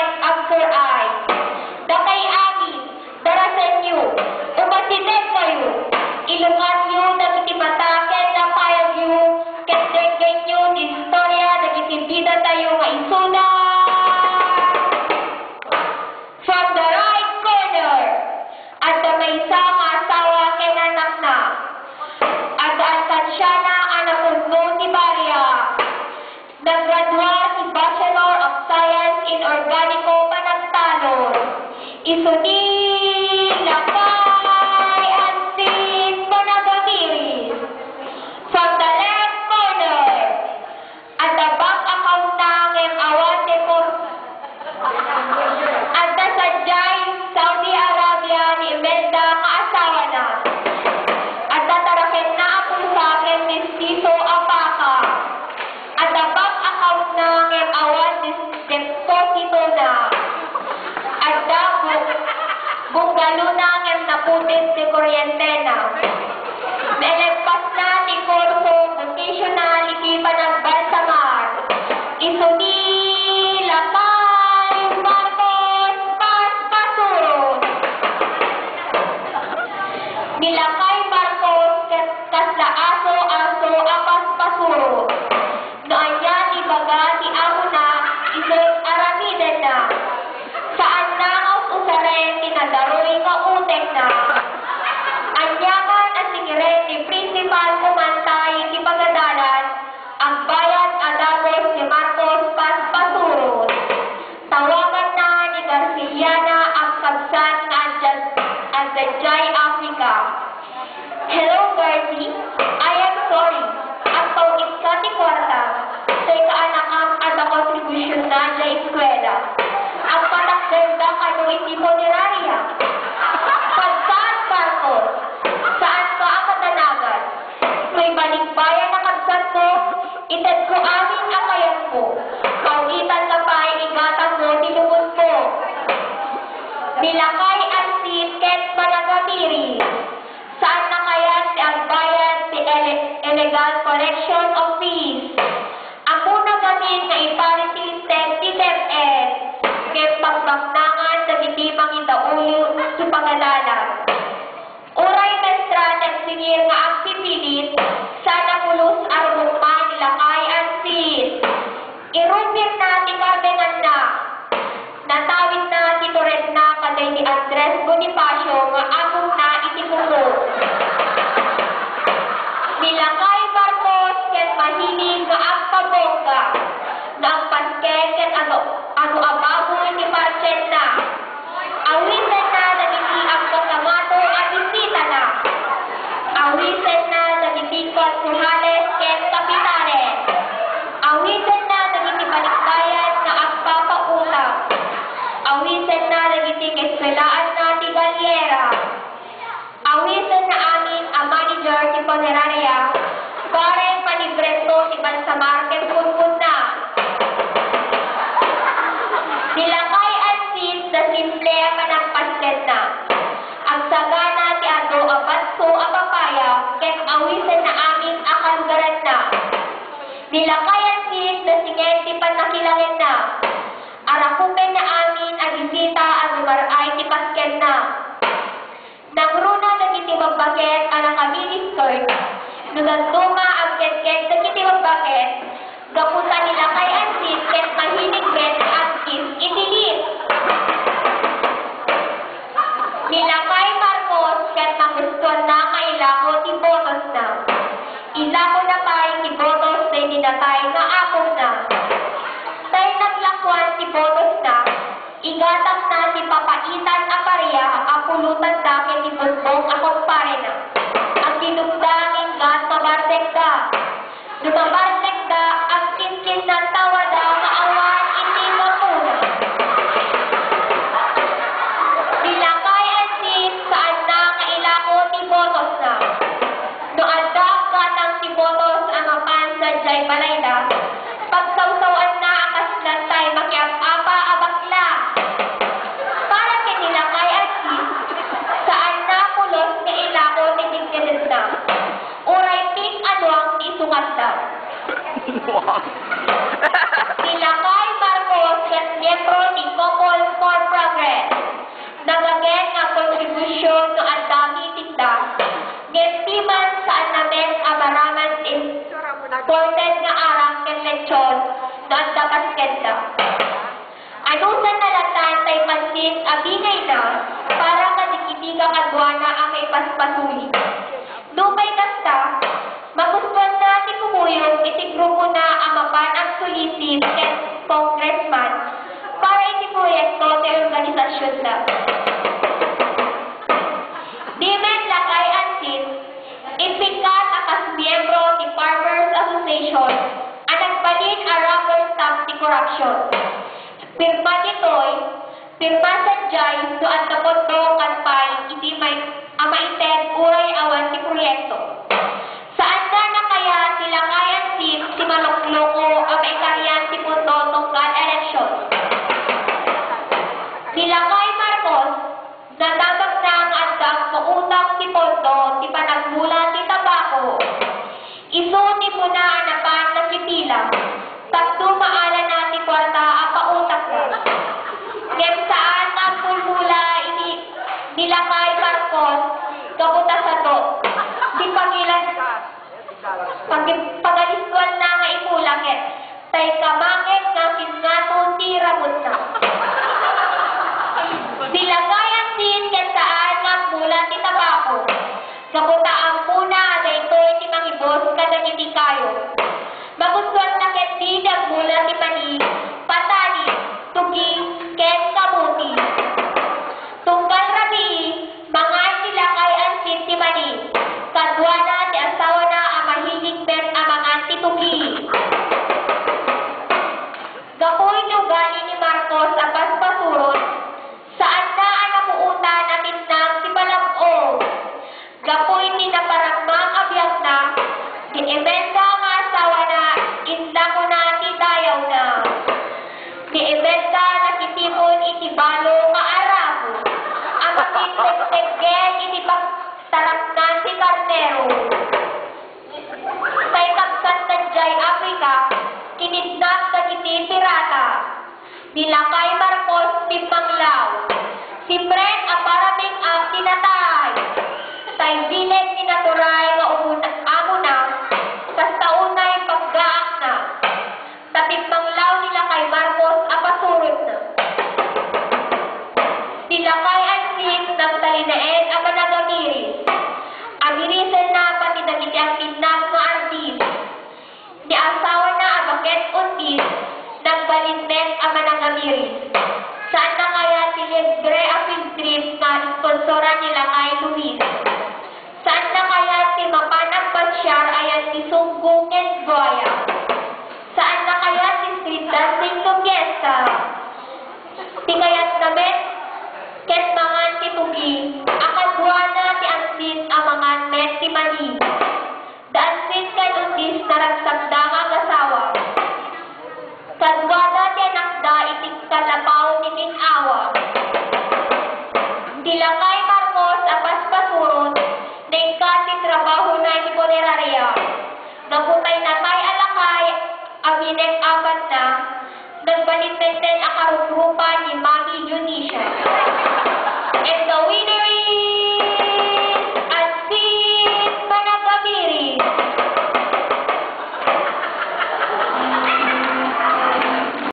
right after I. Dakay agit, darasan nyo, umasitip kayo, ilungan nyo, nagitibataken na payag nyo, ketdegen nyo, di istorya, nagitibida tayo nga isuna. From the right corner, at may isa nga asawa kinanak na, at ang tansya na anak uno ni Maria. Nagradwa si Bachelor of Science in Organico Panagtalon. Isunila kay Ansin Panagamiris. From the left corner, at the bank account na ng Awate por at the Sadyay, Saudi Arabia ni Imelda nga asawa na. At tatarakin na ako sa akin ni Siso Apaka. At the bank account na ng awan ni Deposito na. At the bungalo na ng naputin si Kuryente na. Nalegpas na ni Corso Vocational Ikipa ng Balsamar. Isunila kay Marcos Pasurot. Nilakay Marcos kasla aso apas pasurot. Noon yan ibaga ti amo na iso't aramiden na. Saan na ang usaren tinadaroy nga utek na. Anyaman at singiren ni Principal kumantay ti pagadalan ang bayan adagos ni Marcos Pasurot. Tawagan na ni Garciana ang kabsan nga Anjay Africa. Hello, Garci. I am sorry. Ang pawit ka ti kwarta. Sa'y kaanakang at ang kontribusyon na sa eskwela. Ang patakganda kayo iti moneraria. Pagkaan, Marcos? Saan ka ang katanagan? May balikbayan na kabsan ko. Itad ko amin ang kayan ko. Pawitan na pa igatan mo tinubos ko. Nilakay ang ket Panagamiris. Saan na kaya si ang bayan si Illegal Collection of Fees? Ang muna gamin na iparity system si DepEd. Kaya pagbaknangan sa hindi mangitaulo si pangalanan. Uray mestra nagsingir nga ang pipilit. Sana pulos arumukman nilakay ang sis. Irumir na si Cardenan na. Natawid na si Torres na kaday ni Andres Bonifacio nga akong na itipuko. Nilakay Marcos ken mahilig nga ang pabongga. Na ang pasken ken ano ababoy ni Marcel na. Awisan na nagiti ang kasamato at bisita na. Awisan na nagiti konsuhales ken kapitanes. Awisan na nagiti balikbayan na ang papautang. Awisan na nagiti eskwelaan na ti Galiera. Awisan na amin ang manager ti Poneraria. Karen panibreto ti Balsamar ken punpun na. Nilakay ang sis na simple ang paslet na. Ang sagana ti Ado abatso apapaya ken awisan na amin ang kalugaran na. Nilakay ang sis na singen ti panakilangin na. Arakupen na amin ang bisita ang lumaray ti pasken na. Nagruna nagiti magbaket ang kamini skirt. Nuganduma ang ket-ket nagiti magbaket. Gaputa nila kay Ansis ket mahilig bet at sis itilis. Nila kay Marcos ket magustuhan na kailako ti botos na. Ilako na kay ti botos na dinatay nga akong na. Tay naglakwan ti botos na. Igatang na si papaitan aparya ang pulutan na ken ti busbong akong pare na. Ang dinugdangin gat mabartek da. Dumabartek da ang kinkin na tawada nga awan iti mapuna. Nilakay ang sis saan na kailako ti botos na. Noan da gatang ti botos ang apan sa jay balayda. Pagsawsawan na ang kaslantay makiap-apa abakla. Para kinilakay ang sis saan na pulos ni ilako ti tigkilis na. Uray ping ano ang isungat na. kenta. Anusan nalatan tay pansin abingay na para kadikitiga kadwana ang may paspasuli. Lumay kasta, magustuhan na ti kumuyong iti grupo na amapan ang sulisit ken congressman para iti proyekto ti organisasyon na. Di men lakay ansin, ipikat akas miyembro ti Farmers Association ang nagbalin a rubber stamp ti corruption. Pirma ditoy, pirma sadyay do at napondo kanpay iti may amaited uray awan ti proyekto. Saan na kaya sila kayan si malukloko ang maikaryan ti pundo tungkal eleksyon? Sila kay Marcos, natabag na ang andang pautang ti pondo ti panagmula ti tabako. Isu ti muna anapan na si Tila, tapdo maala na ti kwarta ang pautak na. Kem saan ang pulmula ini nila kay Marcos, kabuta sa to. Di pangilan, pagaliskuan na nga imulangit, tay kamangit nga kingatong ti ramot na. Dilagayan din ken saan nga mula ti tabako. Kabuta ang puna ada ito ti mangibos kadagiti kayo. Magustuhan na ket di nagmula ti pani, patani, tugi, ken kamuti. Tunggal rabi, mga sila kay ansin ti mani. Kadwa na ti asawa na ang mahilig bet ang mga titugi. Gapoy nugali ni Marcos ang paspasurot. Saan na ang namuutan namin ng si Balabong? Gapoy ni naparagmang abiyag na, ni-ebenta nga asawa na, inda ko na ti dayaw na. Ni-ebenta na kitipon itibalo nga arabo. Ang makitek-tegen itipagtaraknan si karnero. Say kapsat na jay Africa, kinidnap na kiti pirata. Nilakay Marcos pipanglaw. Si Fred aparaming ang tinatay. Tay bilet ni naturay nga amo na. Kas taunay paggaak na. Tapipanglaw nila kay Marcos apasurot na. Nilakay ansin ng talinaen ang managamiris. Amirisan na pati dagiti ang kidnap nga artis. Ni asawa na abaket untis. Nagbalinmet ang managamiris. Saan na kaya si Libre a field trip na sponsoran nila kay Luis? Saan na kaya si Mapanag Batsyar ayan si Sunggong and Goya? Saan na kaya si Street Dancing Lugiesta? Di kaya't namin, ket mga titugi, akadwa na ti ansin ang mga met ti mani. Daansin kay undis naragsagdang ang asawa. Kadwada ti anakda itik kalapaw ni Tinawa. Dilakay Marcos apas pasurot, nengkati trabaho na ni Poneraria. Nagutay na kay alakay, aminek abat na, nagbalitenten akarugrupa ni Mami Junisha.